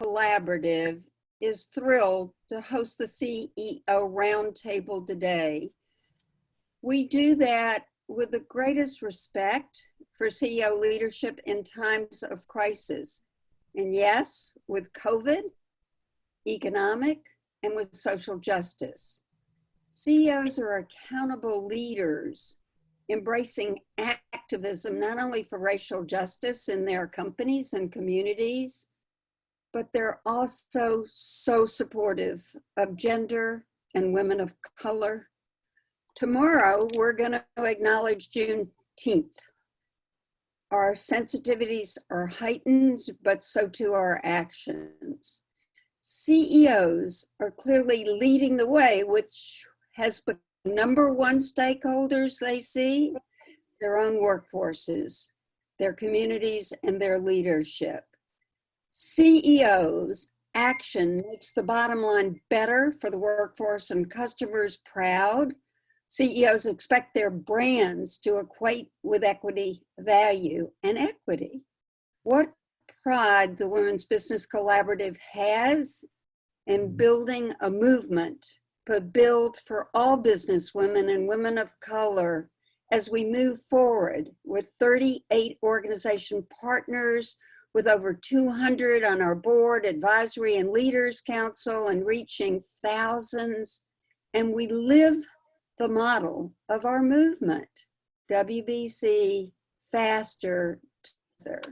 Collaborative is thrilled to host the CEO Roundtable today. We do that with the greatest respect for CEO leadership in times of crisis. And yes, with COVID, economic, and with social justice. CEOs are accountable leaders, embracing activism not only for racial justice in their companies and communities, but they're also so supportive of gender and women of color. Tomorrow, we're going to acknowledge Juneteenth. Our sensitivities are heightened, but so too our actions. CEOs are clearly leading the way, which has become number one stakeholders they see: their own workforces, their communities, and their leadership. CEOs' action makes the bottom line better for the workforce and customers proud. CEOs expect their brands to equate with equity, value, and equity. What pride the Women's Business Collaborative has in building a movement to build for all business women and women of color as we move forward with 38 organization partners, with over 200 on our board, advisory and leaders council, and reaching thousands. And we live the model of our movement, WBC, faster, together.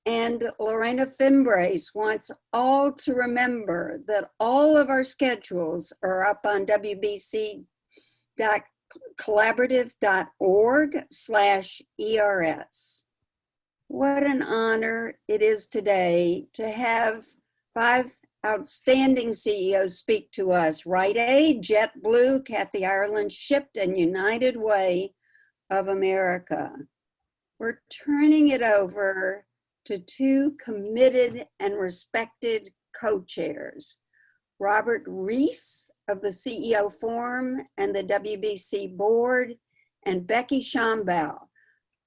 And Lorena Fimbres wants all to remember that all of our schedules are up on wbc.collaborative.org/ERS. What an honor it is today to have 5 outstanding CEOs speak to us: Rite, JetBlue, Kathy Ireland, Shipt, and United Way of America. We're turning it over to 2 committed and respected co-chairs, Robert Reiss of the CEO Forum and the WBC Board, and Becky SHAMBAUGH,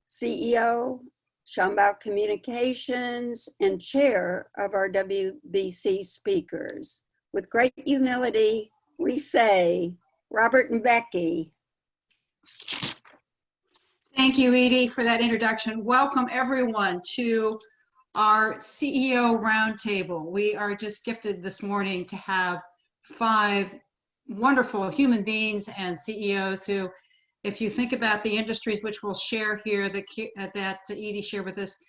CEO, SHAMBAUGH Communications, and chair of our WBC speakers. With great humility, we say, Robert and Becky. Thank you, Edie, for that introduction. Welcome everyone to our CEO Roundtable. We are just gifted this morning to have 5 wonderful human beings and CEOs who, if you think about the industries which we'll share here that Edie shared with us,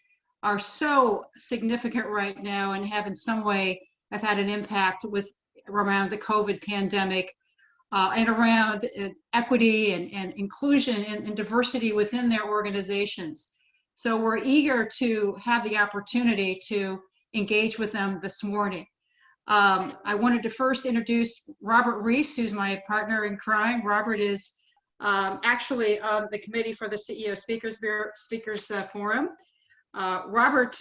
are so significant right now and have in some way have had an impact around the COVID pandemic and around equity and inclusion and diversity within their organizations. So we're eager to have the opportunity to engage with them this morning. I wanted to first introduce Robert Reiss, who's my partner in crime. Robert is actually on the committee for the CEO Speakers Forum. Robert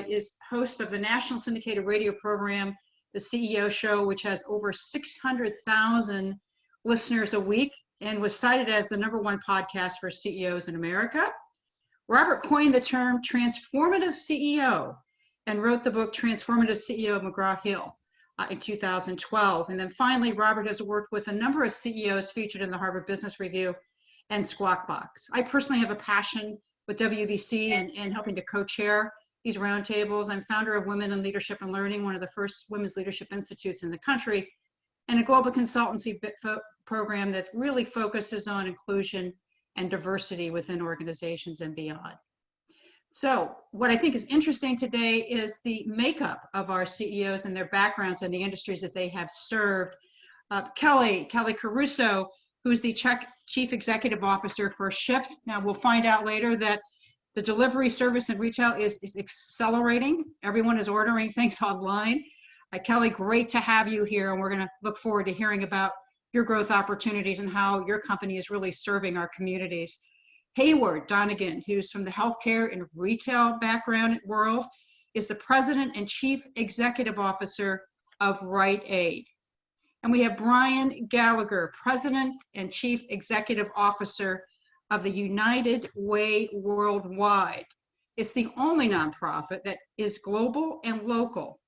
is host of the national syndicated radio program, The CEO Show, which has over 600,000 listeners a week and was cited as the #1 podcast for CEOs in America. Robert coined the term transformative CEO and wrote the book Transformative CEO McGraw-Hill in 2012. And then finally, Robert has worked with a number of CEOs featured in the Harvard Business Review and Squawk Box. I personally have a passion with WBC and helping to co-chair these roundtables. I'm founder of Women in Leadership and Learning, one of the first women's leadership institutes in the country, and a global consultancy program that really focuses on inclusion and diversity within organizations and beyond. So what I think is interesting today is the makeup of our CEOs and their backgrounds and the industries that they have served. Kelly Caruso, who's the Chief Executive Officer for Shipt. Now we'll find out later that the delivery service and retail is accelerating. Everyone is ordering things online. Kelly, great to have you here, and we're going to look forward to hearing about your growth opportunities and how your company is really serving our communities. Heyward, Donigan, who's from the healthcare and retail background world, is the President and Chief Executive Officer of Rite. And we have Brian Gallagher, President and Chief Executive Officer of the United Way Worldwide. It's the only nonprofit that is global and local.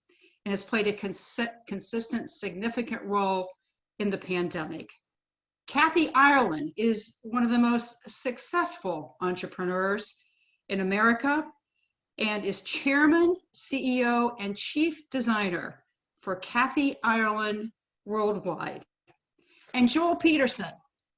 and has played a consistent, significant role in the pandemic. Kathy Ireland is one of the most successful entrepreneurs in America and is Chairman, CEO, and Chief Designer for Kathy Ireland Worldwide. And Joel Peterson.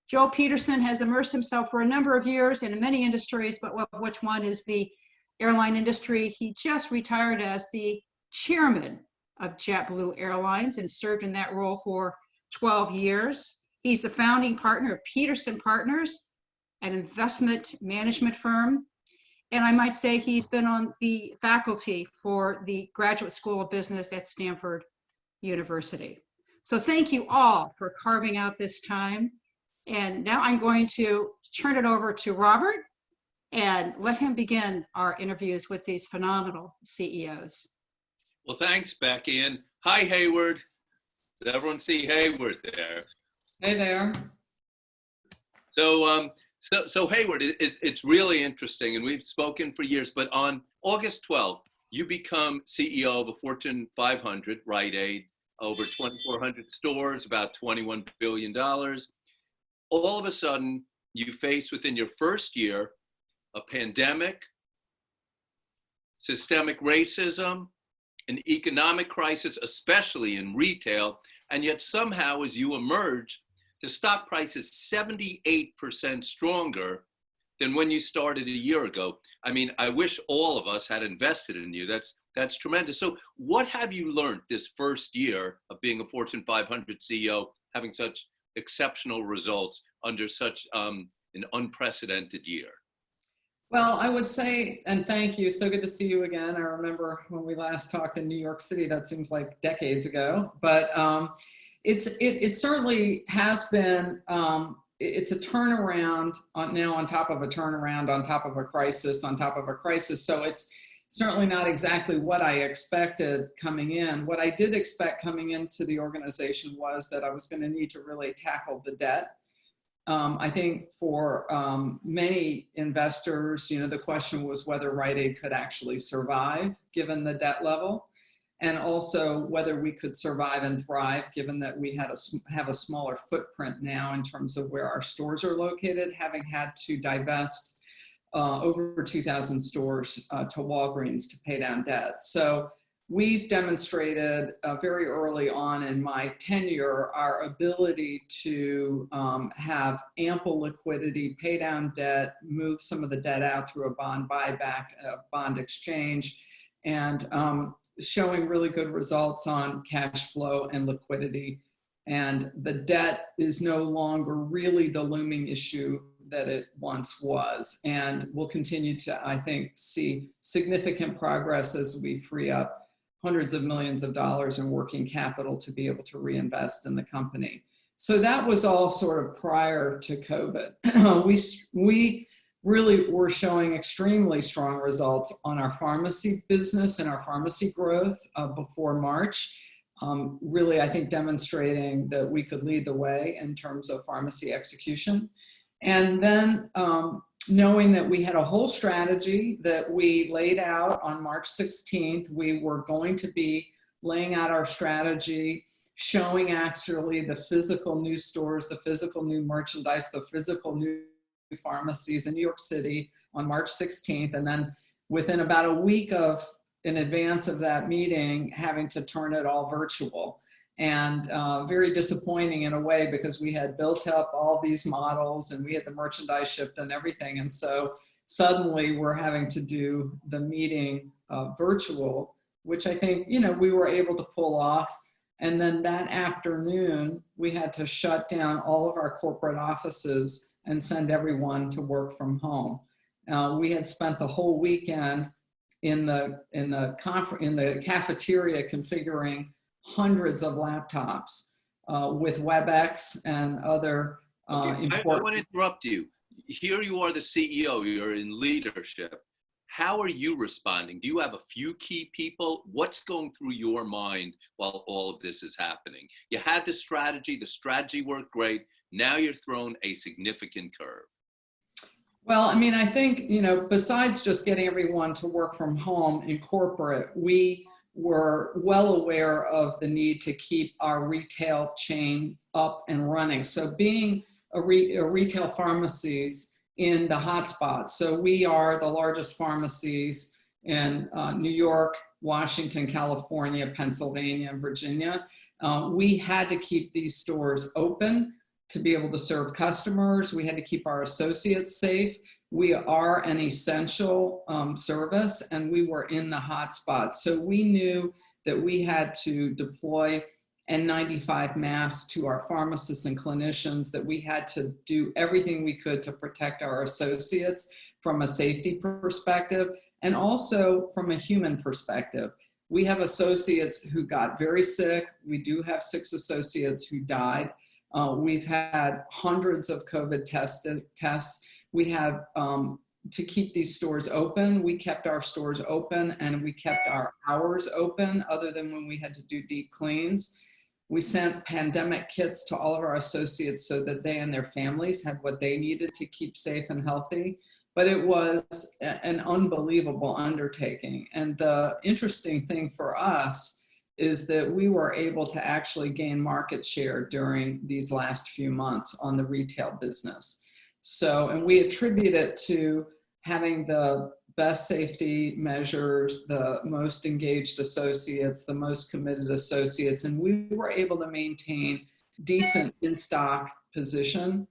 Joel Peterson has immersed himself for a number of years in many industries, but which one is the airline industry. He just retired as the chairman of JetBlue Airlines and served in that role for 12 years. He's the founding partner of Peterson Partners, an investment management firm. And I might say he's been on the faculty for the Graduate School of Business at Stanford University. So thank you all for carving out this time. And now I'm going to turn it over to Robert and let him begin our interviews with these phenomenal CEOs. Well, thanks, Becky. And hi, Heyward. Does everyone see Heyward there? Hey there. So Heyward, it's really interesting, and we've spoken for years, but on August 12th, you become CEO of a Fortune 500, Rite, over 2,400 stores, about $21 billion. All of a sudden, you face within your first year a pandemic, systemic racism, an economic crisis, especially in retail, and yet somehow as you emerge, the stock price is 78% stronger than when you started a year ago. I mean, I wish all of us had invested in you. That's tremendous. So what have you learned this first year of being a Fortune 500 CEO, having such exceptional results under such an unprecedented year? Well, I would say, and thank you. So good to see you again. I remember when we last talked in New York City, that seems like decades ago, but it certainly has been, it's a turnaround now on top of a turnaround, on top of a crisis, on top of a crisis. So it's certainly not exactly what I expected coming in. What I did expect coming into the organization was that I was going to need to really tackle the debt. I think for many investors, the question was whether Rite could actually survive given the debt level, and also whether we could survive and thrive given that we have a smaller footprint now in terms of where our stores are located, having had to divest over 2,000 stores to Walgreens to pay down debt. So we've demonstrated very early on in my tenure our ability to have ample liquidity, pay down debt, move some of the debt out through a bond buyback, a bond exchange, and showing really good results on cash flow and liquidity. And the debt is no longer really the looming issue that it once was. And we'll continue to, I think, see significant progress as we free up hundreds of millions of dollars in working capital to be able to reinvest in the company. So that was all sort of prior to COVID. We really were showing extremely strong results on our pharmacy business and our pharmacy growth before March. Really, I think demonstrating that we could lead the way in terms of pharmacy execution. And then knowing that we had a whole strategy that we laid out on March 16th, we were going to be laying out our strategy, showing actually the physical new stores, the physical new merchandise, the physical new pharmacies in New York City on March 16th. And then within about a week in advance of that meeting, having to turn it all virtual. And very disappointing in a way because we had built up all these models and we had the merchandise shipped and everything. And so suddenly we're having to do the meeting virtual, which I think, we were able to pull off. And then that afternoon, we had to shut down all of our corporate offices and send everyone to work from home. We had spent the whole weekend in the cafeteria configuring hundreds of laptops with WebEx and other important. I want to interrupt you. Here you are the CEO, you're in leadership. How are you responding? Do you have a few key people? What's going through your mind while all of this is happening? You had the strategy worked great. Now you're thrown a significant curve. Well, I mean, I think, besides just getting everyone to work from home in corporate, we were well aware of the need to keep our retail chain up and running. So being a retail pharmacies in the hotspots. So we are the largest pharmacies in New York, Washington, California, Pennsylvania, and Virginia. We had to keep these stores open to be able to serve customers. We had to keep our associates safe. We are an essential service, and we were in the hotspots. So we knew that we had to deploy N95 masks to our pharmacists and clinicians, that we had to do everything we could to protect our associates from a safety perspective and also from a human perspective. We have associates who got very sick. We do have 6 associates who died. We've had hundreds of COVID tests. We have, to keep these stores open, we kept our stores open and we kept our hours open other than when we had to do deep cleans. We sent pandemic kits to all of our associates so that they and their families had what they needed to keep safe and healthy. But it was an unbelievable undertaking. And the interesting thing for us is that we were able to actually gain market share during these last few months on the retail business. So, and we attribute it to having the best safety measures, the most engaged associates, the most committed associates, and we were able to maintain decent in-stock position,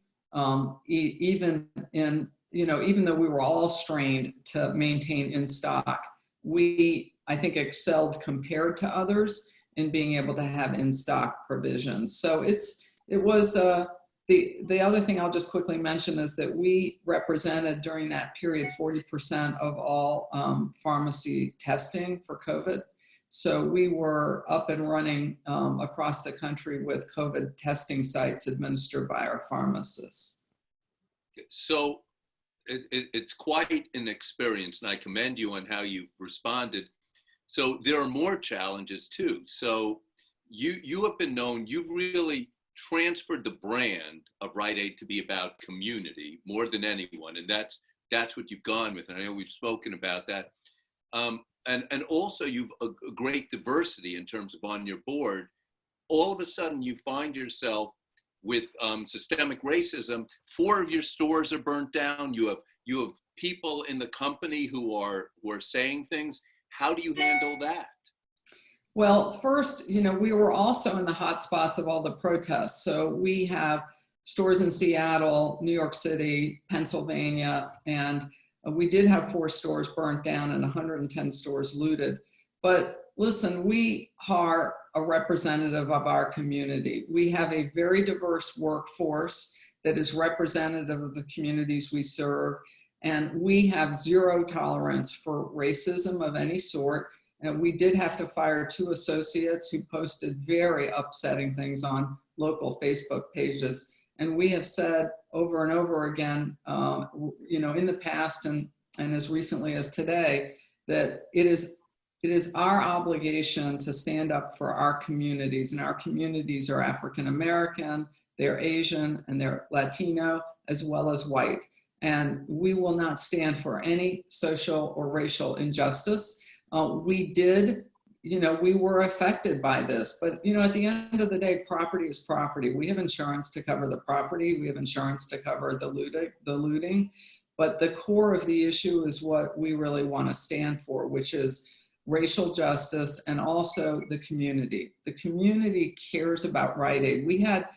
even in, even though we were all strained to maintain in stock. We, I think, excelled compared to others in being able to have in stock provisions. So it was the other thing I'll just quickly mention is that we represented during that period 40% of all pharmacy testing for COVID. So we were up and running across the country with COVID testing sites administered by our pharmacists. So it's quite an experience, and I commend you on how you've responded. So there are more challenges too. So you have been known, you've really transferred the brand of Rite to be about community more than anyone, and that's what you've gone with. And I know we've spoken about that. And also you've a great diversity in terms of on your board. All of a sudden you find yourself with systemic racism. 4 of your stores are burnt down. You have people in the company who are saying things. How do you handle that? Well, first, we were also in the hot spots of all the protests. So we have stores in Seattle, New York City, Pennsylvania, and we did have 4 stores burnt down and 110 stores looted. But listen, we are a representative of our community. We have a very diverse workforce that is representative of the communities we serve. And we have zero tolerance for racism of any sort. And we did have to fire 2 associates who posted very upsetting things on local Facebook pages. And we have said over and over again, in the past and as recently as today, that it is our obligation to stand up for our communities. And our communities are African American, they're Asian, and they're Latino, as well as white. And we will not stand for any social or racial injustice. We were affected by this, but at the end of the day, property is property. We have insurance to cover the property. We have insurance to cover the looting, but the core of the issue is what we really want to stand for, which is racial justice and also the community. The community cares about Rite Aid. We had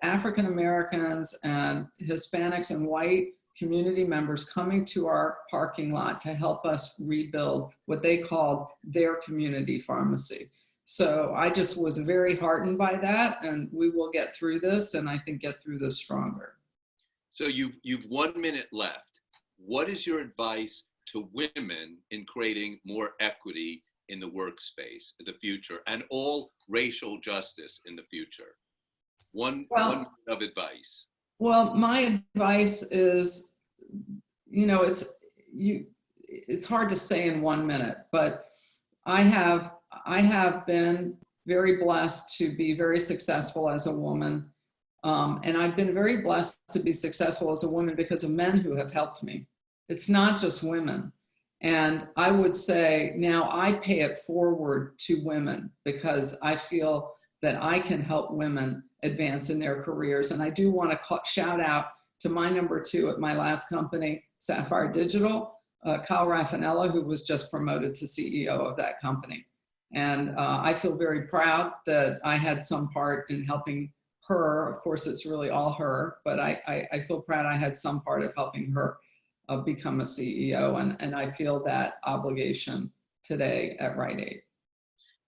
African Americans and Hispanics and white community members coming to our parking lot to help us rebuild what they called their community pharmacy. So I just was very heartened by that, and we will get through this, and I think get through this stronger. So you've 1 minute left. What is your advice to women in creating more equity in the workspace in the future and all racial justice in the future? One minute of advice. Well, my advice is, it's hard to say in 1 minute, but I have been very blessed to be very successful as a woman. And I've been very blessed to be successful as a woman because of men who have helped me. It's not just women. And I would say now I pay it forward to women because I feel that I can help women advance in their careers. And I do want to shout out to my number 2 at my last company, Sapphire Digital, Kyle Raffanella, who was just promoted to CEO of that company. And I feel very proud that I had some part in helping her. Of course, it's really all her, but I feel proud I had some part of helping her become a CEO. And I feel that obligation today at Rite.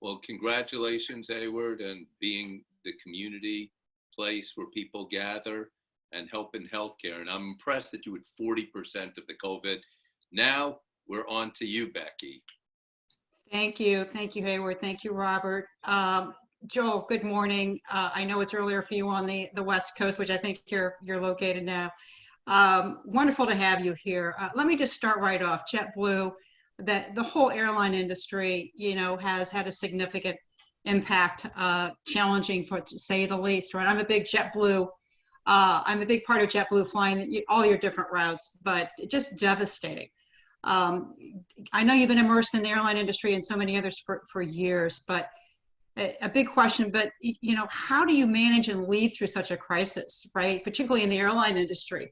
Well, congratulations, Heyward, and being the community place where people gather and help in healthcare. And I'm impressed that you had 40% of the COVID. Now we're on to you, Becky. Thank you, Heyward. Thank you, Robert. Joel, good morning. I know it's earlier for you on the West Coast, which I think you're located now. Wonderful to have you here. Let me just start right off. JetBlue, that the whole airline industry, has had a significant impact, challenging to say the least, right? I'm a big JetBlue. I'm a big part of JetBlue flying all your different routes, but just devastating. I know you've been immersed in the airline industry and so many others for years, but a big question, but how do you manage and lead through such a crisis, right? Particularly in the airline industry,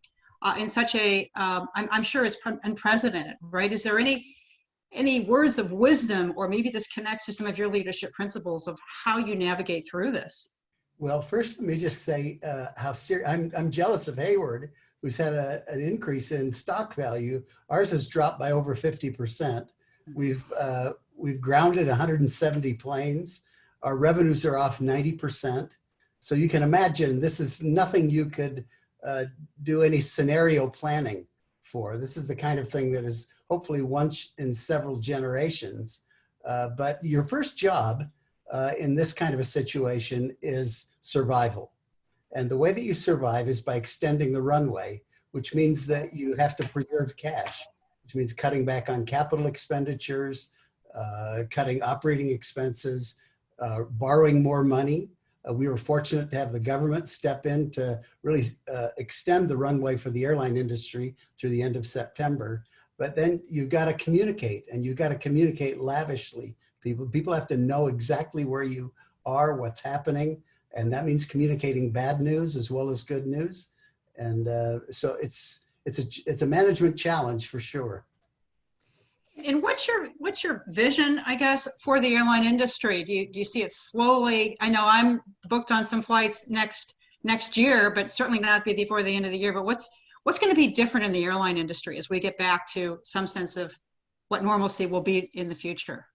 in such a, I'm sure it's unprecedented, right? Is there any words of wisdom, or maybe this connects to some of your leadership principles of how you navigate through this? Well, first, let me just say how serious, I'm jealous of Heyward, who's had an increase in stock value. Ours has dropped by over 50%. We've grounded 170 planes. Our revenues are off 90%. So you can imagine this is nothing you could do any scenario planning for. This is the kind of thing that is hopefully once in several generations. But your first job in this kind of a situation is survival. And the way that you survive is by extending the runway, which means that you have to preserve cash, which means cutting back on capital expenditures, cutting operating expenses, borrowing more money. We were fortunate to have the government step in to really extend the runway for the airline industry through the end of September. But then you've got to communicate, and you've got to communicate lavishly. People have to know exactly where you are, what's happening, and that means communicating bad news as well as good news. And so it's a management challenge for sure. And what's your vision, I guess, for the airline industry? Do you see it slowly? I know I'm booked on some flights next year, but certainly not before the end of the year. But what's going to be different in the airline industry as we get back to some sense of what normalcy will be in the future?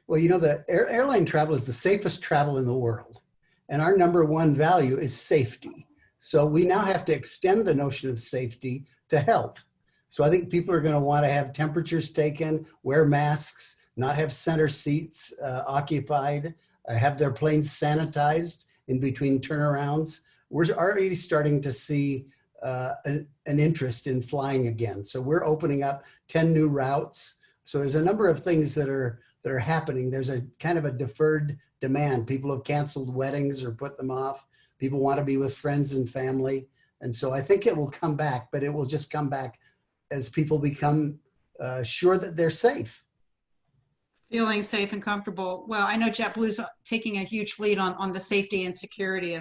Well, the airline travel is the safest travel in the world. And our number one value is safety. So we now have to extend the notion of safety to health. So I think people are going to want to have temperatures taken, wear masks, not have center seats occupied, have their planes sanitized in between turnarounds. We're already starting to see an interest in flying again. So we're opening up 10 new routes. So there's a number of things that are happening. There's a kind of a deferred demand. People have canceled weddings or put them off. People want to be with friends and family. And so I think it will come back, but it will just come back as people become sure that they're safe. Feeling safe and comfortable. Well, I know JetBlue's taking a huge lead on the safety and security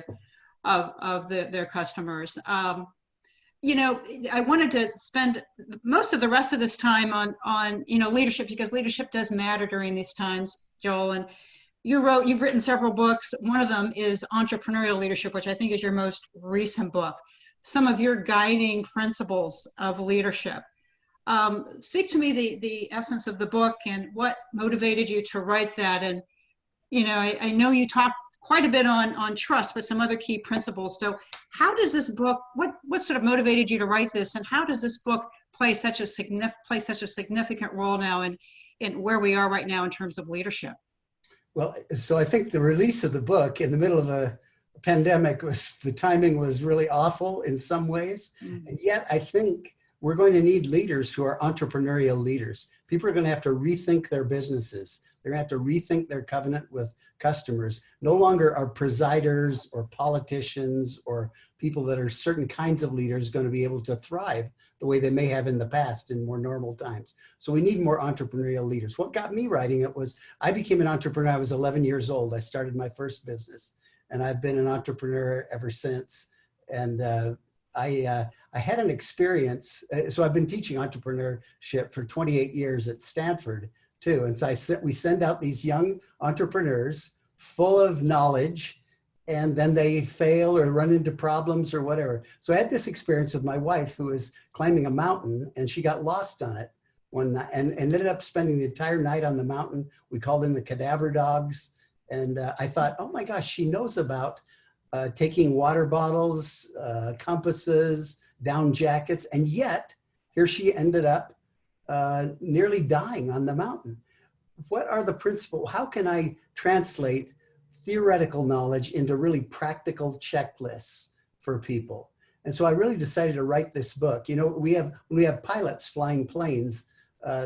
of their customers. I wanted to spend most of the rest of this time on leadership, because leadership does matter during these times, Joel. And you've written several books. One of them is Entrepreneurial Leadership, which I think is your most recent book. Some of your guiding principles of leadership. Speak to me the essence of the book and what motivated you to write that. And I know you talk quite a bit on trust, but some other key principles. So how does this book, what sort of motivated you to write this, and how does this book play such a significant role now in where we are right now in terms of leadership? Well, so I think the release of the book in the middle of a pandemic the timing was really awful in some ways. Mm-hmm. And yet I think we're going to need leaders who are entrepreneurial leaders. People are going to have to rethink their businesses. They're going to have to rethink their covenant with customers. No longer are presiders or politicians or people that are certain kinds of leaders going to be able to thrive the way they may have in the past in more normal times. So we need more entrepreneurial leaders. What got me writing it was I became an entrepreneur. I was 11 years old. I started my first business, and I've been an entrepreneur ever since. And I had an experience. So I've been teaching entrepreneurship for 28 years at Stanford too. And so we send out these young entrepreneurs full of knowledge, and then they fail or run into problems or whatever. So I had this experience with my wife who was climbing a mountain, and she got lost on it one night and ended up spending the entire night on the mountain. We called in the cadaver dogs. And I thought, oh my gosh, she knows about taking water bottles, compasses, down jackets. And yet here she ended up nearly dying on the mountain. What are the principles? How can I translate theoretical knowledge into really practical checklists for people? And so I really decided to write this book. You know, when we have pilots flying planes,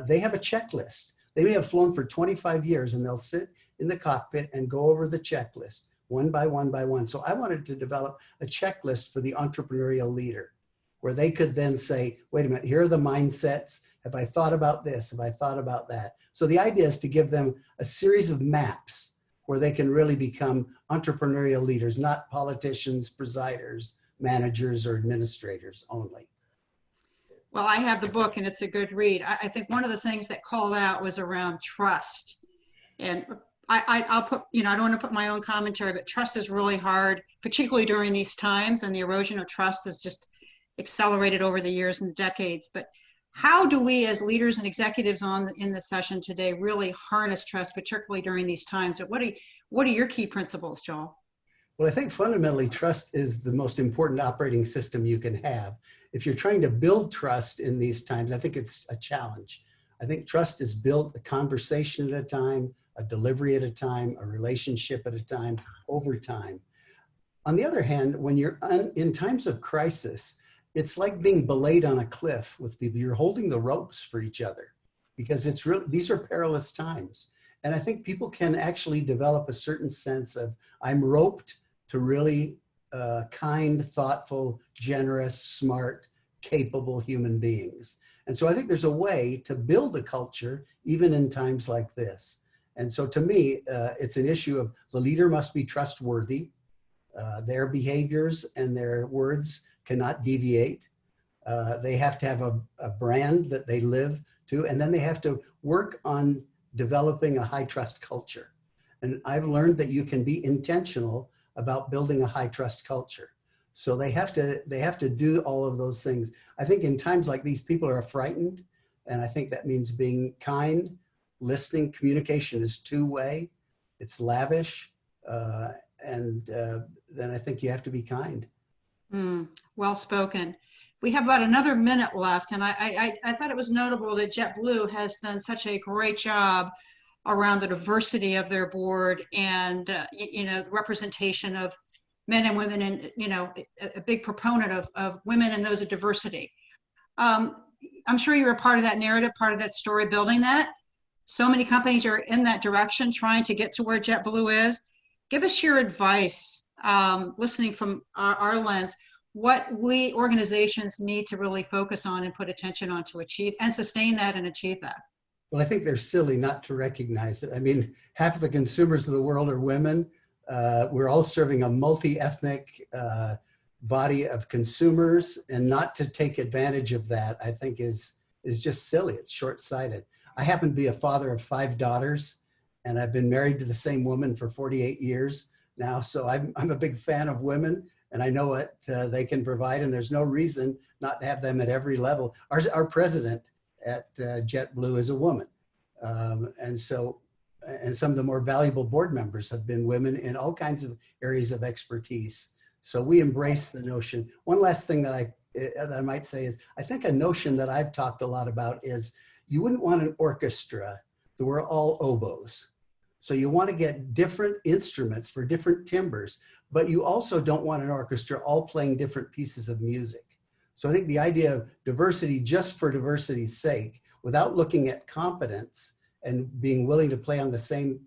they have a checklist. They may have flown for 25 years, and they'll sit in the cockpit and go over the checklist one by one by one. So I wanted to develop a checklist for the entrepreneurial leader where they could then say, wait a minute, here are the mindsets. Have I thought about this? Have I thought about that? So the idea is to give them a series of maps where they can really become entrepreneurial leaders, not politicians, presiders, managers, or administrators only. Well, I have the book and it's a good read. I think one of the things that called out was around trust. And I'll put, I don't want to put my own commentary, but trust is really hard, particularly during these times, and the erosion of trust has just accelerated over the years and decades. But how do we as leaders and executives in this session today really harness trust, particularly during these times? What are your key principles, Joel? Well, I think fundamentally trust is the most important operating system you can have. If you're trying to build trust in these times, I think it's a challenge. I think trust is built a conversation at a time, a delivery at a time, a relationship at a time, over time. On the other hand, when you're in times of crisis, it's like being belayed on a cliff with people. You're holding the ropes for each other because it's really, these are perilous times. And I think people can actually develop a certain sense of, I'm roped to really kind, thoughtful, generous, smart, capable human beings. And so I think there's a way to build a culture even in times like this. And so to me, it's an issue of the leader must be trustworthy. Their behaviors and their words cannot deviate. They have to have a brand that they live to, and then they have to work on developing a high trust culture. And I've learned that you can be intentional about building a high trust culture. So they have to do all of those things. I think in times like these, people are frightened. And I think that means being kind, listening. Communication is two-way, it's lavish. And then I think you have to be kind. Well spoken. We have about another minute left. And I thought it was notable that JetBlue has done such a great job around the diversity of their board and, the representation of men and women, and, a big proponent of women and those of diversity. I'm sure you're a part of that narrative, part of that story, building that. So many companies are in that direction, trying to get to where JetBlue is. Give us your advice, listening from our lens, what we organizations need to really focus on and put attention on to achieve and sustain that and achieve that. Well, I think they're silly not to recognize it. I mean, half of the consumers of the world are women. We're all serving a multi-ethnic body of consumers, and not to take advantage of that, I think is just silly. It's short-sighted. I happen to be a father of 5 daughters, and I've been married to the same woman for 48 years now. So I'm a big fan of women, and I know what they can provide, and there's no reason not to have them at every level. Our president at JetBlue is a woman. And some of the more valuable board members have been women in all kinds of areas of expertise. So we embrace the notion. One last thing that I might say is, I think a notion that I've talked a lot about is you wouldn't want an orchestra that were all oboes. So you want to get different instruments for different timbres, but you also don't want an orchestra all playing different pieces of music. So I think the idea of diversity just for diversity's sake, without looking at competence and being willing to play on the same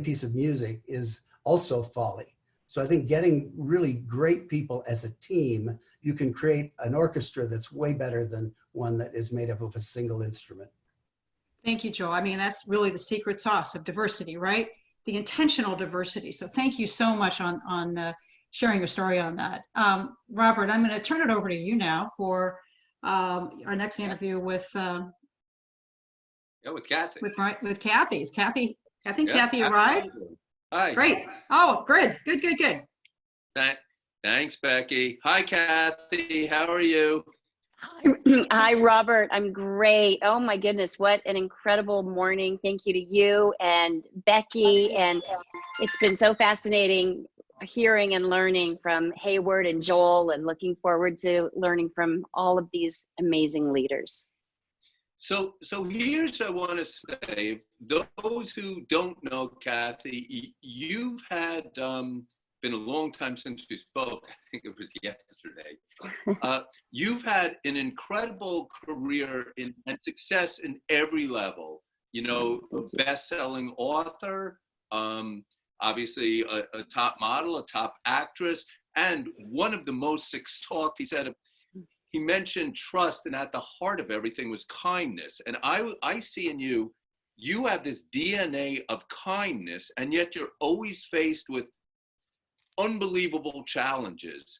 piece of music is also folly. So I think getting really great people as a team, you can create an orchestra that's way better than one that is made up of a single instrument. Thank you, Joel. I mean, that's really the secret sauce of diversity, right? The intentional diversity. So thank you so much on sharing your story on that. Robert, I'm going to turn it over to you now for our next interview with Yeah, with Kathy. with Kathy. Is Kathy? I think Yeah, Kathy arrived. absolutely. Hi. Great. Oh, good. Thanks, Becky. Hi, Kathy. How are you? Hi, Robert. I'm great. Oh my goodness, what an incredible morning. Thank you to you and Becky. And it's been so fascinating hearing and learning from Heyward and Joel, and looking forward to learning from all of these amazing leaders. So here's what I want to say. Those who don't know Kathy, you've had been a long time since we spoke. I think it was yesterday. You've had an incredible career and success in every level. You know, a best-selling author, obviously a top model, a top actress, and one of the most talk. He mentioned trust, and at the heart of everything was kindness. And I see in you, you have this DNA of kindness, and yet you're always faced with unbelievable challenges.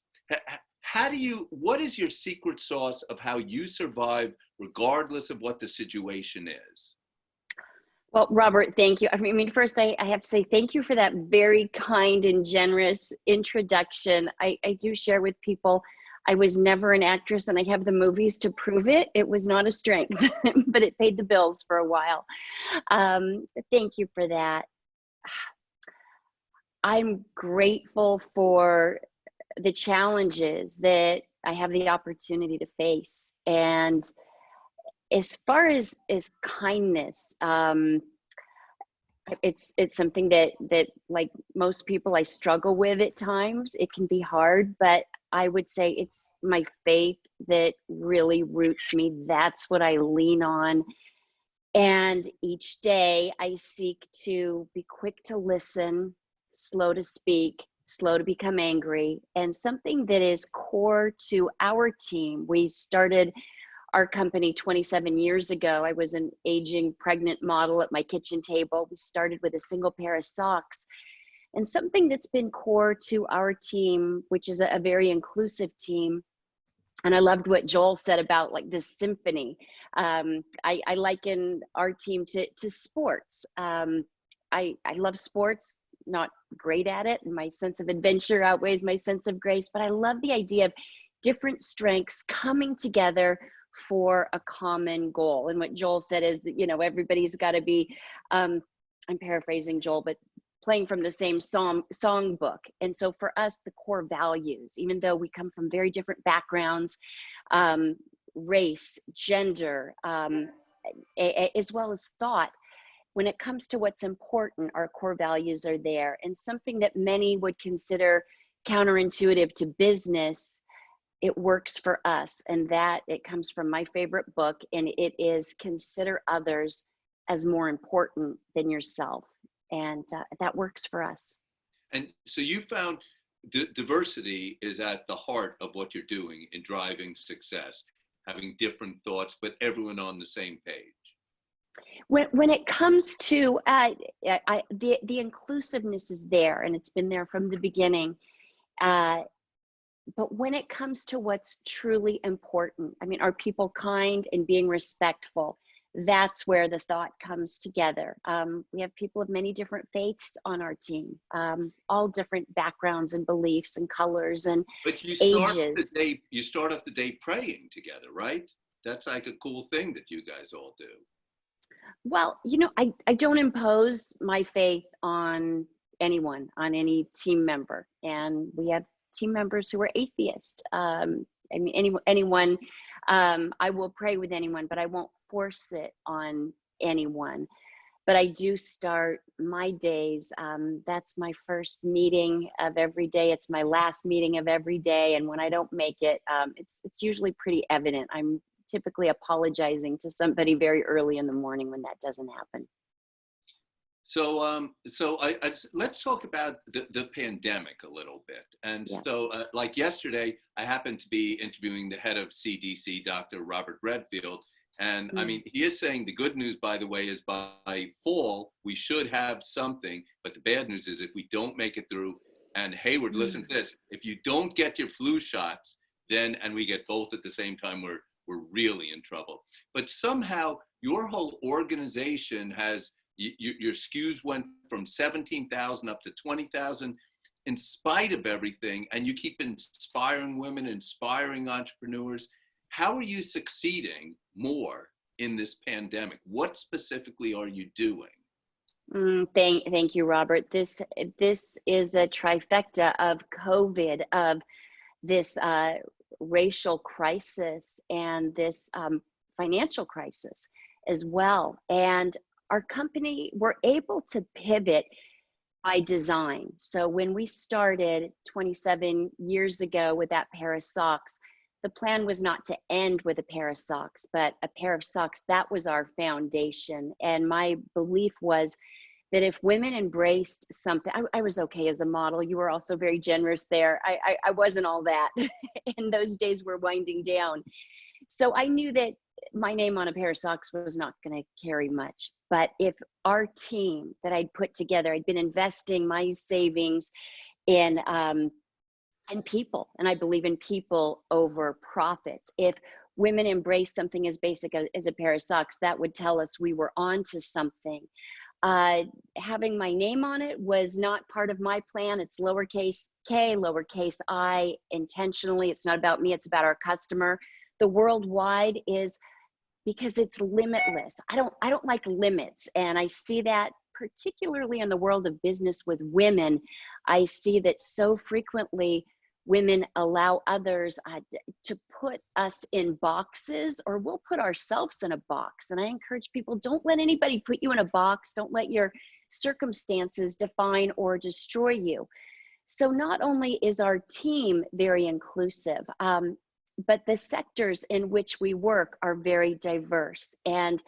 What is your secret sauce of how you survive regardless of what the situation is? Well, Robert, thank you. I mean, first I have to say thank you for that very kind and generous introduction. I do share with people, I was never an actress, and I have the movies to prove it. It was not a strength, but it paid the bills for a while. Thank you for that. I'm grateful for the challenges that I have the opportunity to face. And as far as kindness, it's something that like most people, I struggle with at times. It can be hard, but I would say it's my faith that really roots me. That's what I lean on. And each day I seek to be quick to listen, slow to speak, slow to become angry, and something that is core to our team. We started our company 27 years ago. I was an aging pregnant model at my kitchen table. We started with a single pair of socks. And something that's been core to our team, which is a very inclusive team, and I loved what Joel said about like this symphony. I liken our team to sports. I love sports, not great at it, and my sense of adventure outweighs my sense of grace, but I love the idea of different strengths coming together for a common goal. And what Joel said is that, you know, everybody's got to be, I'm paraphrasing Joel, but playing from the same songbook. And so for us, the core values, even though we come from very different backgrounds, race, gender, as well as thought, when it comes to what's important, our core values are there. And something that many would consider counterintuitive to business, it works for us. And that it comes from my favorite book, and it is consider others as more important than yourself. And that works for us. And so you found diversity is at the heart of what you're doing in driving success, having different thoughts, but everyone on the same page. When it comes to the inclusiveness is there, and it's been there from the beginning. But when it comes to what's truly important, I mean, are people kind and being respectful? That's where the thought comes together. We have people of many different faiths on our team, all different backgrounds and beliefs and colors and but you ages. You start off the day praying together, right? That's like a cool thing that you guys all do. Well, you know, I don't impose my faith on anyone, on any team member. And we have team members who are atheist. I mean, anyone, I will pray with anyone, but I won't force it on anyone. But I do start my days. That's my first meeting of every day. It's my last meeting of every day. And when I don't make it, it's usually pretty evident. I'm typically apologizing to somebody very early in the morning when that doesn't happen. Let's talk about the pandemic a little bit. And Yeah. so, like yesterday, I happened to be interviewing the head of CDC, Dr. Robert Redfield. And I mean, he is saying the good news, by the way, is by fall, we should have something. But the bad news is if we don't make it through, and Heyward, listen to this, if you don't get your flu shots, then, and we get both at the same time, we're really in trouble. But somehow your whole organization has, your SKUs went from 17,000 up to 20,000 in spite of everything. And you keep inspiring women, inspiring entrepreneurs. How are you succeeding more in this pandemic? What specifically are you doing? Thank you, Robert. This is a trifecta of COVID, of this racial crisis and this financial crisis as well. And our company, we're able to pivot by design. So when we started 27 years ago with that pair of socks, the plan was not to end with a pair of socks, but a pair of socks, that was our foundation. And my belief was that if women embraced something, I was okay as a model. You were also very generous there. I wasn't all that. And those days were winding down. So I knew that my name on a pair of socks was not going to carry much. But if our team that I'd put together, I'd been investing my savings in people, and I believe in people over profits. If women embrace something as basic as a pair of socks, that would tell us we were onto something. Having my name on it was not part of my plan. It's lowercase k, lowercase I, intentionally. It's not about me, it's about our customer. The worldwide is because it's limitless. I don't like limits. And I see that particularly in the world of business with women. I see that so frequently women allow others to put us in boxes, or we'll put ourselves in a box. And I encourage people, don't let anybody put you in a box. Don't let your circumstances define or destroy you. So not only is our team very inclusive, but the sectors in which we work are very diverse, and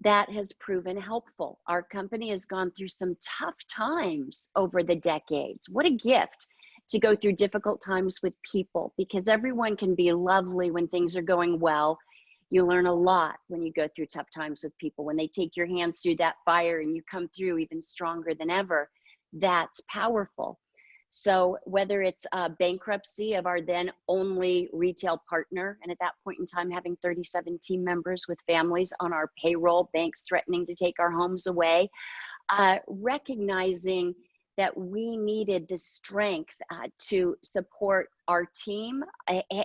that has proven helpful. Our company has gone through some tough times over the decades. What a gift to go through difficult times with people, because everyone can be lovely when things are going well. You learn a lot when you go through tough times with people, when they take your hands through that fire and you come through even stronger than ever. That's powerful. So whether it's bankruptcy of our then only retail partner, and at that point in time having 37 team members with families on our payroll, banks threatening to take our homes away, recognizing that we needed the strength to support our team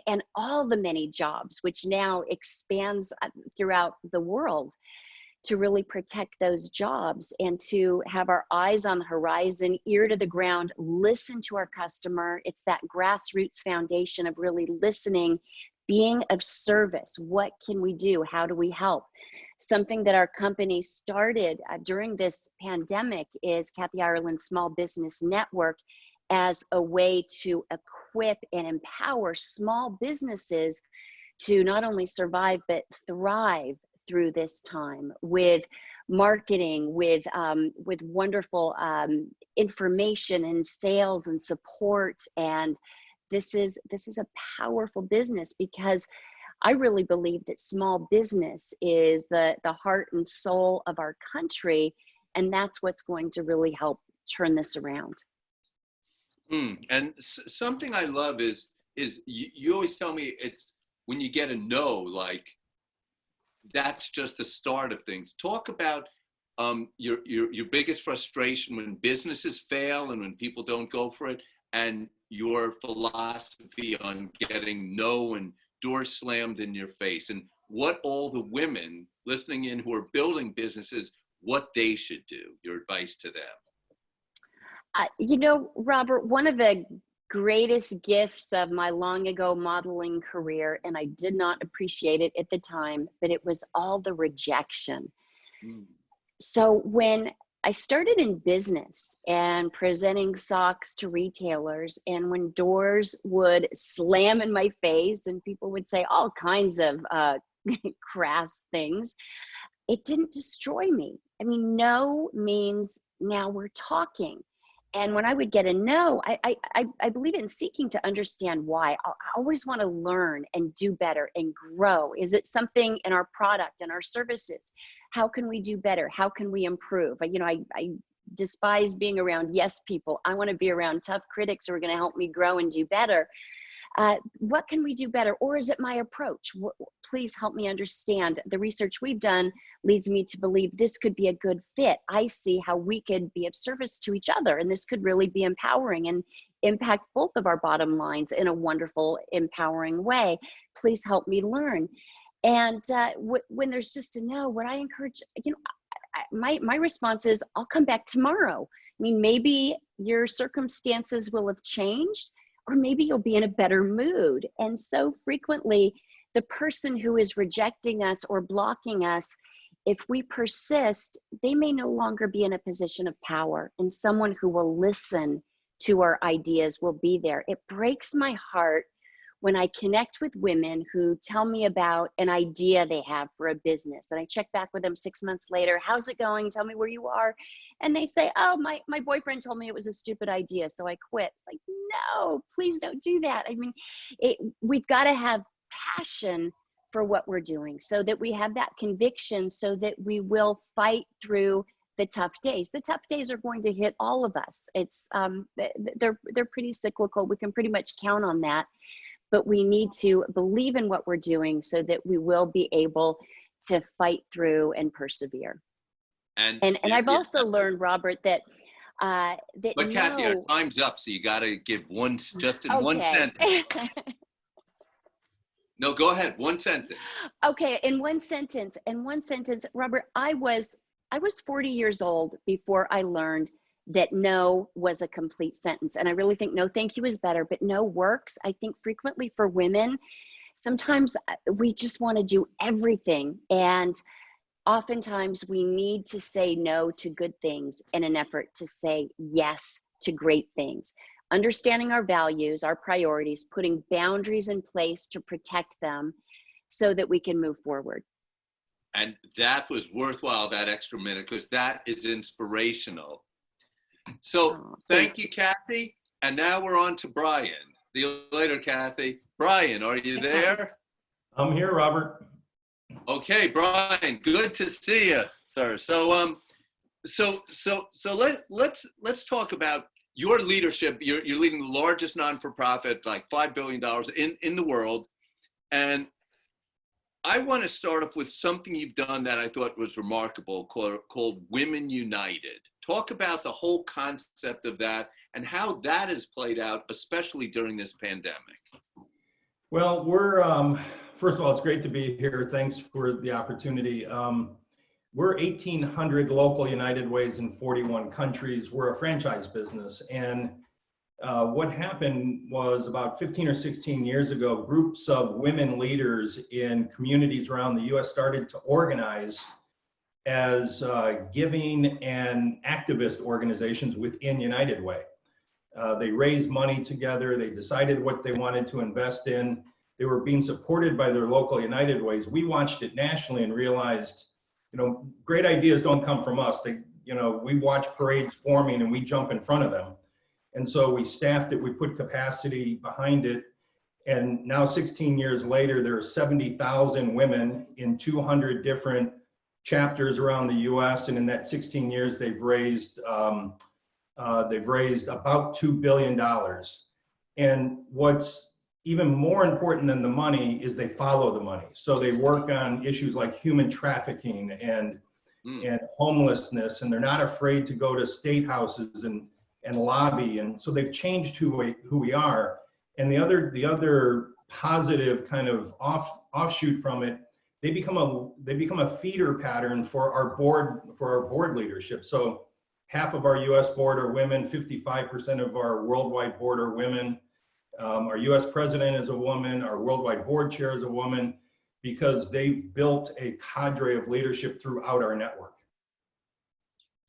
and all the many jobs, which now expands throughout the world, to really protect those jobs and to have our eyes on the horizon, ear to the ground, listen to our customer. It's that grassroots foundation of really listening, being of service. What can we do? How do we help? Something that our company started during this pandemic is Kathy Ireland's Small Business Network, as a way to equip and empower small businesses to not only survive, but thrive through this time, with marketing, with wonderful information and sales and support. And this is a powerful business, because I really believe that small business is the heart and soul of our country, and that's what's going to really help turn this around. And something I love is you always tell me it's when you get a no, like, that's just the start of things. Talk about your biggest frustration when businesses fail and when people don't go for it, and your philosophy on getting no and doors slammed in your face, and what all the women listening in who are building businesses, what they should do, your advice to them. You know, Robert, one of the greatest gifts of my long ago modeling career, and I did not appreciate it at the time, but it was all the rejection. So when I started in business and presenting socks to retailers, and when doors would slam in my face and people would say all kinds of crass things, it didn't destroy me. I mean, no means Now we're talking. And when I would get a no, I believe in seeking to understand why. I always want to learn and do better and grow. Is it something in our product and our services? How can we do better? How can we improve? I despise being around yes people. I want to be around tough critics who are going to help me grow and do better. What can we do better? Or is it my approach? Please help me understand. The research we've done leads me to believe this could be a good fit. I see how we could be of service to each other, and this could really be empowering and impact both of our bottom lines in a wonderful, empowering way. Please help me learn. And when there's just a no, what I encourage, my response is, I'll come back tomorrow. I mean, maybe your circumstances will have changed, or maybe you'll be in a better mood. And so frequently, the person who is rejecting us or blocking us, if we persist, they may no longer be in a position of power, and someone who will listen to our ideas will be there. It breaks my heart when I connect with women who tell me about an idea they have for a business, and I check back with them 6 months later, how's it going? Tell me where you are. And they say, oh, my boyfriend told me it was a stupid idea, so I quit. It's like, no, please don't do that. I mean, we've got to have passion for what we're doing so that we have that conviction, so that we will fight through the tough days. The tough days are going to hit all of us. It's they're pretty cyclical. We can pretty much count on that. But we need to believe in what we're doing so that we will be able to fight through and persevere. And I've also learned, Robert, that But Kathy, our time's up, so you got to give one, just in one sentence. No, go ahead. One sentence. Okay, in one sentence, Robert, I was 40 years old before I learned that no was a complete sentence. And I really think no thank you is better, but no works. I think frequently for women, sometimes we just want to do everything. And oftentimes we need to say no to good things in an effort to say yes to great things. Understanding our values, our priorities, putting boundaries in place to protect them so that we can move forward. And that was worthwhile, that extra minute, because that is inspirational. So thank you, Kathy. And now we're on to Brian. See you later, Kathy. Brian, are you there? I'm here, Robert. Okay, Brian, good to see you, sir. So let's talk about your leadership. You're leading the largest non-for-profit, like $5 billion in the world. And I want to start off with something you've done that I thought was remarkable, called Women United. Talk about the whole concept of that and how that has played out, especially during this pandemic. Well, we're, first of all, it's great to be here. Thanks for the opportunity. We're 1,800 local United Ways in 41 countries. We're a franchise business. And what happened was about 15 or 16 years ago, groups of women leaders in communities around the US started to organize as giving and activist organizations within United Way. They raised money together. They decided what they wanted to invest in. They were being supported by their local United Ways. We watched it nationally and realized, great ideas don't come from us. We watch parades forming and we jump in front of them. And so we staffed it, we put capacity behind it. And now 16 years later, there are 70,000 women in 200 different chapters around the US. And in that 16 years, they've raised about $2 billion. And what's even more important than the money is they follow the money. So they work on issues like human trafficking and homelessness, and they're not afraid to go to state houses and lobby. And so they've changed who we are. And the other positive kind of offshoot from it, they become a feeder pattern for our board leadership. So half of our US board are women, 55% of our worldwide board are women. Our US president is a woman, our worldwide board chair is a woman, because they've built a cadre of leadership throughout our network.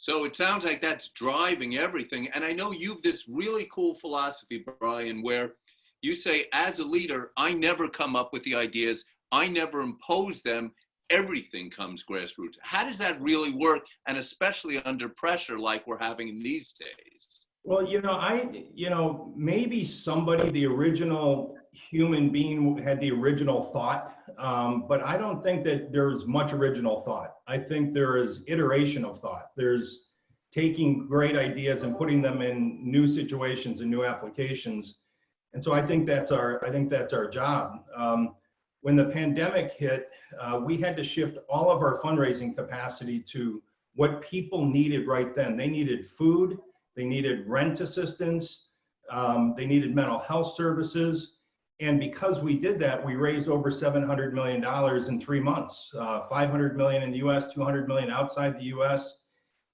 So it sounds like that's driving everything. And I know you've this really cool philosophy, Brian, where you say, as a leader, I never come up with the ideas. I never impose them. everything comes grassroots. How does that really work, and especially under pressure like we're having these days? Well, maybe somebody, the original human being, had the original thought, but I don't think that there's much original thought. I think there is iteration of thought. There's taking great ideas and putting them in new situations and new applications. And so I think that's our job. When the pandemic hit, we had to shift all of our fundraising capacity to what people needed right then. They needed food, they needed rent assistance, they needed mental health services. And because we did that, we raised over $700 million in 3 months, 500 million in the US, 200 million outside the US.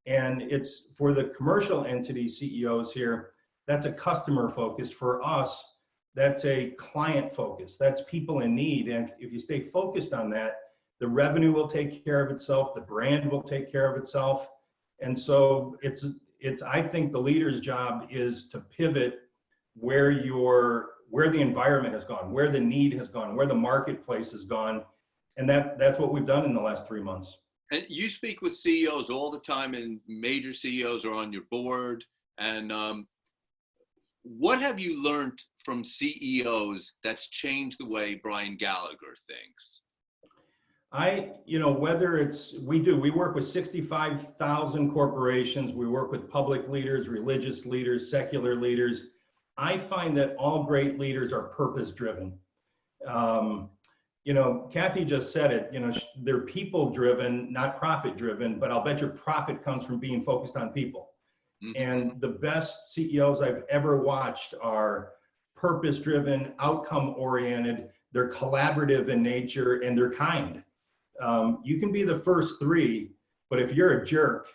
And it's for the commercial entity CEOs here, that's a customer focus. For us, that's a client focus. That's people in need. And if you stay focused on that, the revenue will take care of itself, the brand will take care of itself. And so I think the leader's job is to pivot where the environment has gone, where the need has gone, where the marketplace has gone. And that's what we've done in the last 3 months. And you speak with CEOs all the time, and major CEOs are on your board. And what have you learned from CEOs that's changed the way Brian Gallagher thinks? We work with 65,000 corporations. We work with public leaders, religious leaders, secular leaders. I find that all great leaders are purpose-driven. Kathy just said it, they're people-driven, not profit-driven, but I'll bet your profit comes from being focused on people. Mm-hmm. And the best CEOs I've ever watched are purpose-driven, outcome-oriented, they're collaborative in nature, and they're kind. You can be the first three, but if you're a jerk,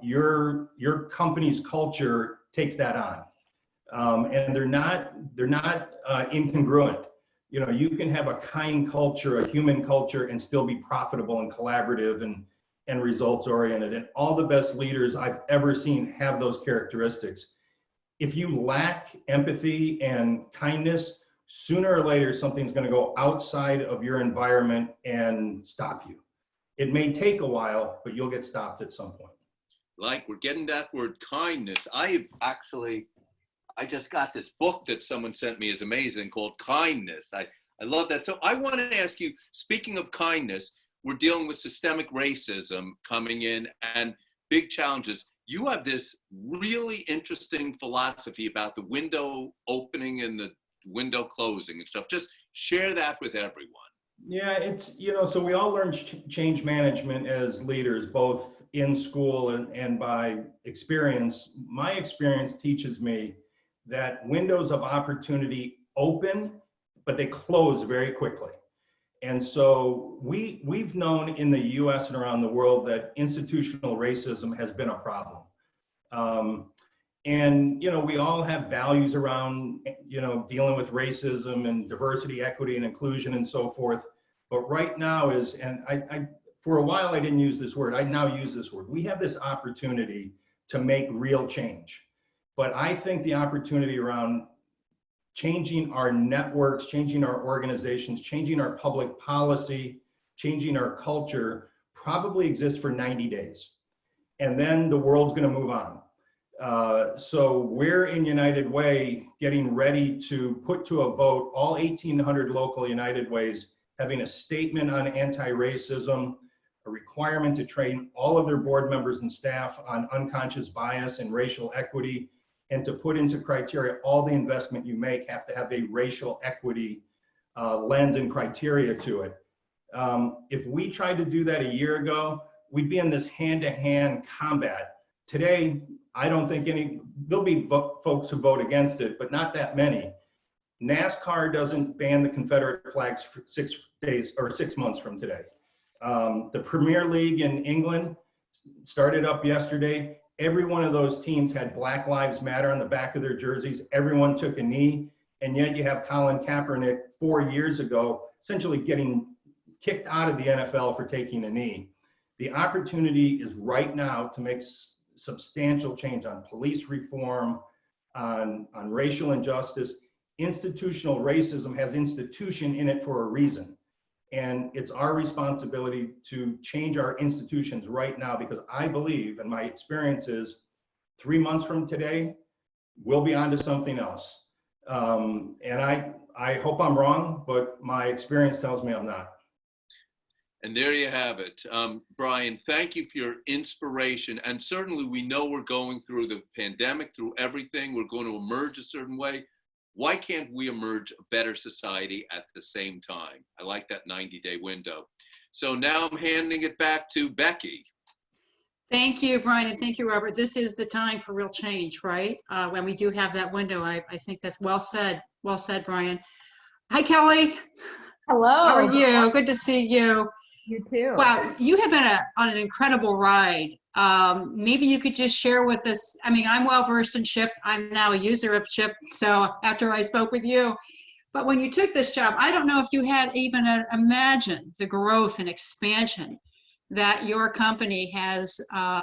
your company's culture takes that on. And they're not incongruent. You can have a kind culture, a human culture, and still be profitable and collaborative and results oriented. And all the best leaders I've ever seen have those characteristics. If you lack empathy and kindness, sooner or later, something's going to go outside of your environment and stop you. It may take a while, but you'll get stopped at some point. Like, we're getting that word kindness. I just got this book that someone sent me, is amazing, called Kindness. I love that. So I want to ask you, speaking of kindness, we're dealing with systemic racism coming in and big challenges. You have this really interesting philosophy about the window opening and the window closing and stuff. Just share that with everyone. Yeah, it's, so we all learn change management as leaders, both in school and by experience. My experience teaches me that windows of opportunity open, but they close very quickly. And so we've known in the US and around the world that institutional racism has been a problem. And, we all have values around, dealing with racism and diversity, equity, and inclusion and so forth. But right now I for a while, I didn't use this word. I now use this word. We have this opportunity to make real change. But I think the opportunity around changing our networks, changing our organizations, changing our public policy, changing our culture probably exists for 90 days. And then the world's going to move on. So we're in United Way getting ready to put to a vote all 1,800 local United Ways having a statement on anti-racism, a requirement to train all of their board members and staff on unconscious bias and racial equity, and to put into criteria all the investment you make have to have a racial equity lens and criteria to it. If we tried to do that a year ago, we'd be in this hand-to-hand combat. Today, I don't think there'll be folks who vote against it, but not that many. NASCAR doesn't ban the Confederate flags for 6 days or 6 months from today. The Premier League in England started up yesterday. Every one of those teams had Black Lives Matter on the back of their jerseys. Everyone took a knee. And yet you have Colin Kaepernick 4 years ago, essentially getting kicked out of the NFL for taking a knee. The opportunity is right now to make substantial change on police reform, on racial injustice. Institutional racism has institution in it for a reason. And it's our responsibility to change our institutions right now, because I believe, and my experience is 3 months from today, we'll be on to something else. And I hope I'm wrong, but my experience tells me I'm not. And there you have it. Brian, thank you for your inspiration. And certainly we know we're going through the pandemic, through everything. We're going to emerge a certain way. Why can't we emerge a better society at the same time? I like that 90-day window. So now I'm handing it back to Becky. Thank you, Brian, and thank you, Robert. This is the time for real change, right? When we do have that window, I think that's well said. Well said, Brian. Hi, Kelly. Hello. How are you? Good to see you. You too. Wow, you have been on an incredible ride. Maybe you could just share with us. I mean, I'm well versed in Shipt. I'm now a user of Shipt. So after I spoke with you, but when you took this job, I don't know if you had even imagined the growth and expansion that your company has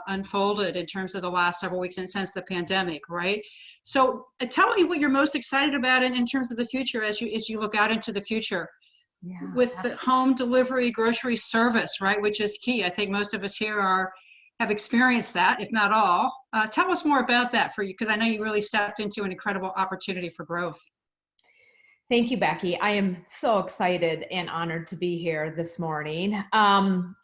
unfolded in terms of the last several weeks and since the pandemic, right? So tell me what you're most excited about in terms of the future as you look out into the future. Yeah. With the home delivery grocery service, right, which is key. I think most of us here have experienced that, if not all. Tell us more about that for you, because I know you really stepped into an incredible opportunity for growth. Thank you, Becky. I am so excited and honored to be here this morning.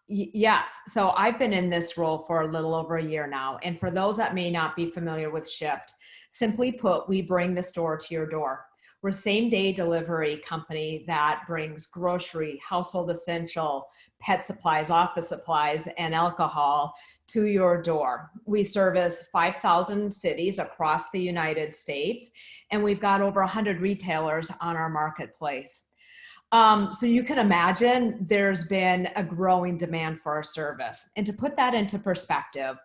Yes, so I've been in this role for a little over a year now. And for those that may not be familiar with Shipt, simply put, we bring the store to your door. We're a same-day delivery company that brings grocery, household essential, pet supplies, office supplies, and alcohol to your door. We service 5,000 cities across the United States, and we've got over 100 retailers on our marketplace. So you can imagine there's been a growing demand for our service. And to put that into perspective,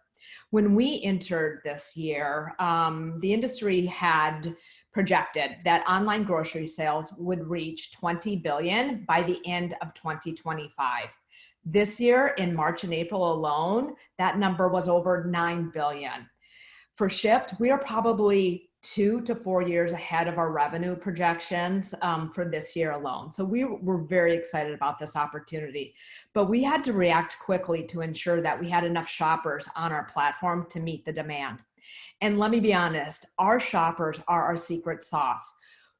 when we entered this year, the industry had projected that online grocery sales would reach 20 billion by the end of 2025. This year, in March and April alone, that number was over 9 billion. For Shipt, we are probably 2 to 4 years ahead of our revenue projections for this year alone. So we were very excited about this opportunity, but we had to react quickly to ensure that we had enough shoppers on our platform to meet the demand. And let me be honest, our shoppers are our secret sauce.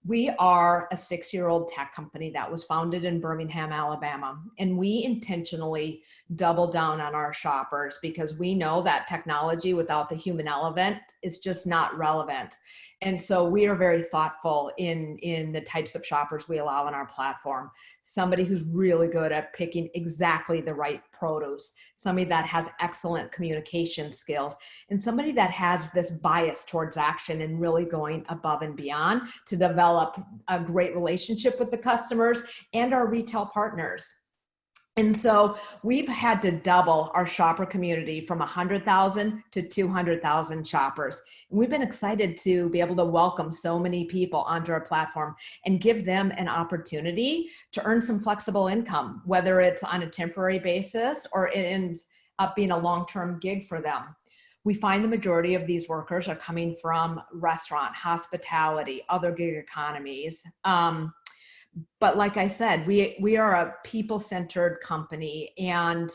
We are a 6-year-old tech company that was founded in Birmingham, Alabama, and we intentionally double down on our shoppers because we know that technology without the human element is just not relevant. And so we are very thoughtful in the types of shoppers we allow on our platform. Somebody who's really good at picking exactly the right produce, somebody that has excellent communication skills, and somebody that has this bias towards action and really going above and beyond to develop a great relationship with the customers and our retail partners. And so we've had to double our shopper community from 100,000 to 200,000 shoppers. And we've been excited to be able to welcome so many people onto our platform and give them an opportunity to earn some flexible income, whether it's on a temporary basis or it ends up being a long-term gig for them. We find the majority of these workers are coming from restaurant, hospitality, other gig economies. But like I said, we are a people-centered company. And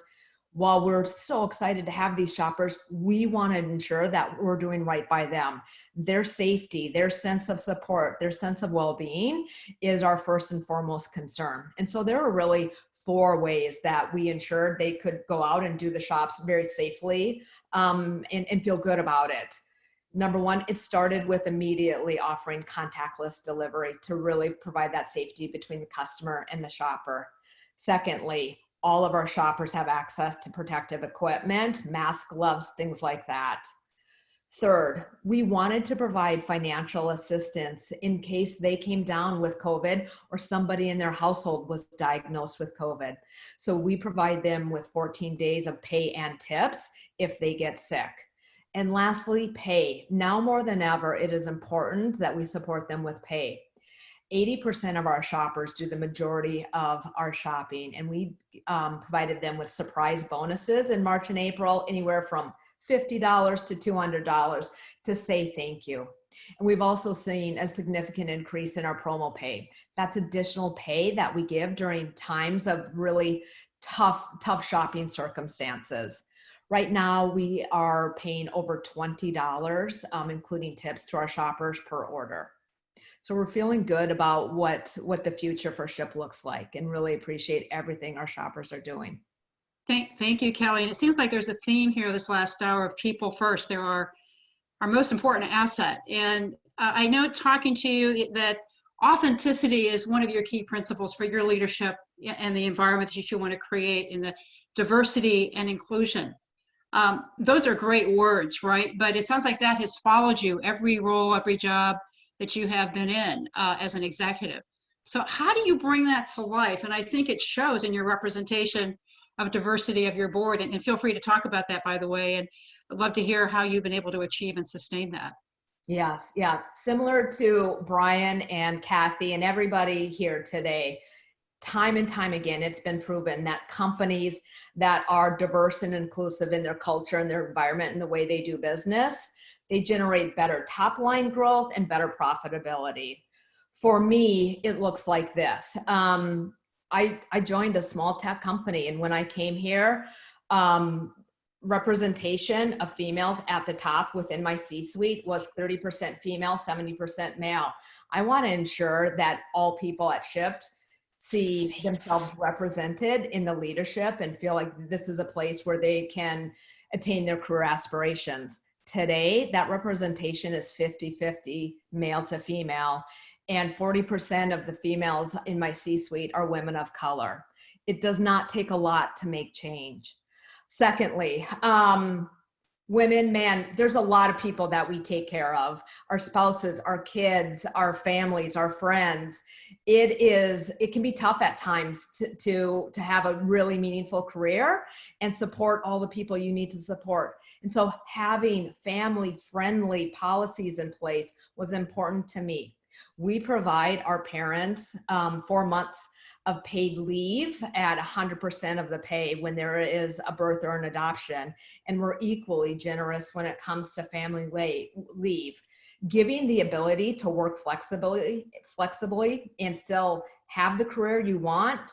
while we're so excited to have these shoppers, we want to ensure that we're doing right by them. Their safety, their sense of support, their sense of well-being is our first and foremost concern. And so there are really 4 ways that we ensured they could go out and do the shops very safely and feel good about it. Number 1, it started with immediately offering contactless delivery to really provide that safety between the customer and the shopper. Secondly, all of our shoppers have access to protective equipment, masks, gloves, things like that. Third, we wanted to provide financial assistance in case they came down with COVID or somebody in their household was diagnosed with COVID. So we provide them with 14 days of pay and tips if they get sick. And lastly, pay. Now more than ever, it is important that we support them with pay. 80% of our shoppers do the majority of our shopping, and we provided them with surprise bonuses in March and April, anywhere from $50 to $200 to say thank you. And we've also seen a significant increase in our promo pay. That's additional pay that we give during times of really tough shopping circumstances. Right now, we are paying over $20, including tips, to our shoppers per order. So we're feeling good about what the future for Shipt looks like, and really appreciate everything our shoppers are doing. Thank you, Kelly. And it seems like there's a theme here this last hour of people first. They're our most important asset. And I know, talking to you, that authenticity is one of your key principles for your leadership and the environment that you want to create in the diversity and inclusion. Those are great words, right? But it sounds like that has followed you every role, every job that you have been in as an executive. So how do you bring that to life? And I think it shows in your representation of diversity of your board. And feel free to talk about that, by the way. And I'd love to hear how you've been able to achieve and sustain that. Yes. Similar to Brian and Kathy and everybody here today, time and time again, it's been proven that companies that are diverse and inclusive in their culture and their environment and the way they do business, they generate better top line growth and better profitability. For me, it looks like this. I joined a small tech company, and when I came here, representation of females at the top within my C-suite was 30% female, 70% male. I want to ensure that all people at Shipt see themselves represented in the leadership and feel like this is a place where they can attain their career aspirations. Today, that representation is 50-50 male to female, and 40% of the females in my C-suite are women of color. It does not take a lot to make change. Secondly, women, man, there's a lot of people that we take care of, our spouses, our kids, our families, our friends. It can be tough at times to have a really meaningful career and support all the people you need to support. And so having family-friendly policies in place was important to me. We provide our parents 4 months of paid leave at 100% of the pay when there is a birth or an adoption. And we're equally generous when it comes to family leave. Giving the ability to work flexibly and still have the career you want,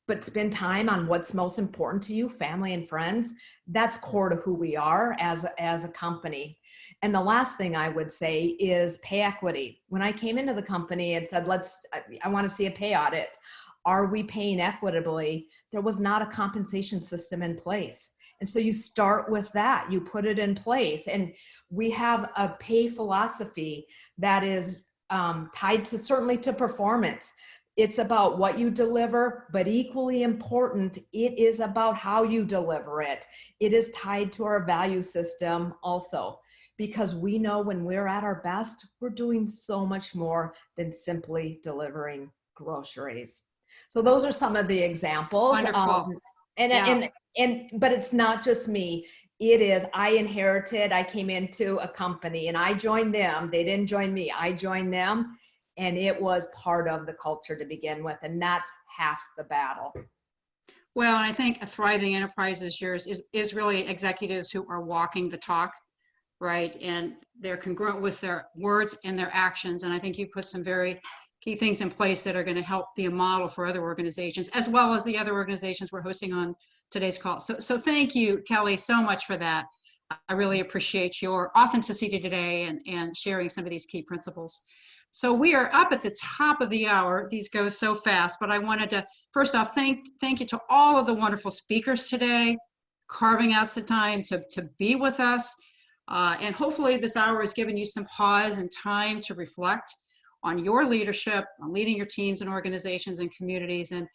but spend time on what's most important to you, family and friends, that's core to who we are as a company. And the last thing I would say is pay equity. When I came into the company and said, I want to see a pay audit, are we paying equitably? There was not a compensation system in place. And so you start with that, you put it in place. And we have a pay philosophy that is tied to certainly to performance. It's about what you deliver, but equally important, it is about how you deliver it. It is tied to our value system also, because we know when we're at our best, we're doing so much more than simply delivering groceries. So those are some of the examples. Wonderful. But it's not just me. It is, I came into a company and I joined them. They didn't join me. I joined them, and it was part of the culture to begin with. And that's half the battle. Well, and I think a thriving enterprise as yours is really executives who are walking the talk, right? And they're congruent with their words and their actions. And I think you put some very key things in place that are going to help be a model for other organizations, as well as the other organizations we're hosting on today's call. So thank you, Kelly, so much for that. I really appreciate your authenticity today and sharing some of these key principles. So we are up at the top of the hour. These go so fast, but I wanted to, first off, thank you to all of the wonderful speakers today, carving out some time to be with us. And hopefully this hour has given you some pause and time to reflect on your leadership, on leading your teams and organizations and communities, and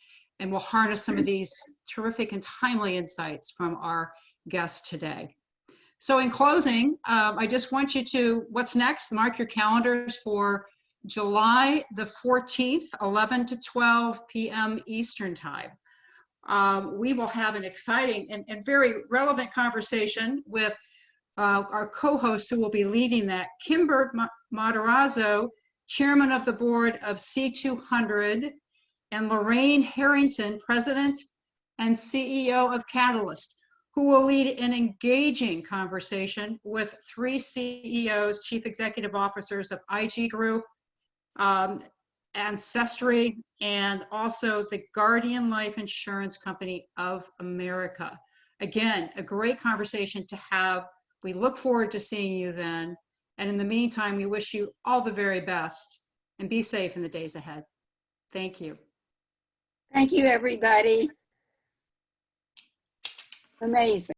we'll harness some of these terrific and timely insights from our guests today. So in closing, I just want you to, what's next? Mark your calendars for July the 14th, 11 to 12 p.m. Eastern Time. We will have an exciting and very relevant conversation with our co-host who will be leading that, Kimber Matarazzo, Chairman of the Board of C200, and Lorraine Harrington, President and CEO of Catalyst. who will lead an engaging conversation with 3 CEOs, chief executive officers of IG Group, Ancestry, and also the Guardian Life Insurance Company of America. Again, a great conversation to have. We look forward to seeing you then. And in the meantime, we wish you all the very best and be safe in the days ahead. Thank you. Thank you, everybody. Amazing.